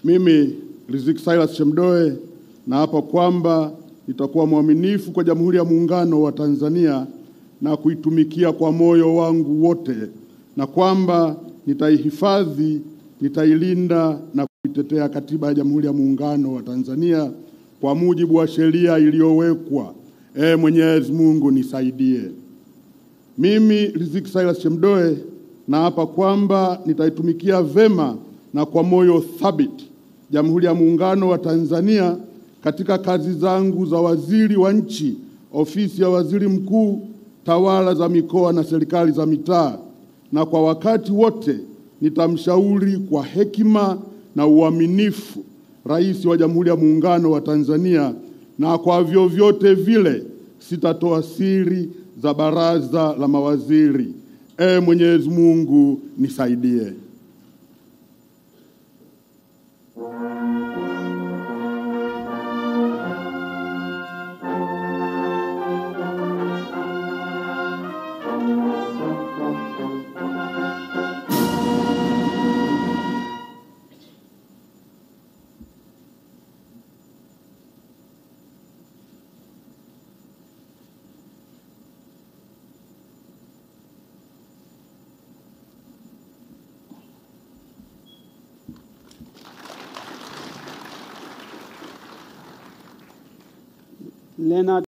Mimi Riziki Silas Shemdoe naapa kwamba nitakuwa mwaminifu kwa Jamhuri ya Muungano wa Tanzania na kuitumikia kwa moyo wangu wote, na kwamba nitaihifadhi, nitailinda na kuitetea Katiba ya Jamhuri ya Muungano wa Tanzania kwa mujibu wa sheria iliyowekwa. Mwenyezi Mungu nisaidie. Mimi Riziki Silas Shemdoe naapa kwamba nitaitumikia vema na kwa moyo thabiti Jamhuri ya Muungano wa Tanzania katika kazi zangu za waziri wa nchi, ofisi ya waziri mkuu, tawala za mikoa na serikali za mitaa, na kwa wakati wote nitamshauri kwa hekima na uaminifu Rais wa Jamhuri ya Muungano wa Tanzania, na kwa vyovyote vile sitatoa siri za baraza la mawaziri. Mwenyezi Mungu nisaidie. Leonard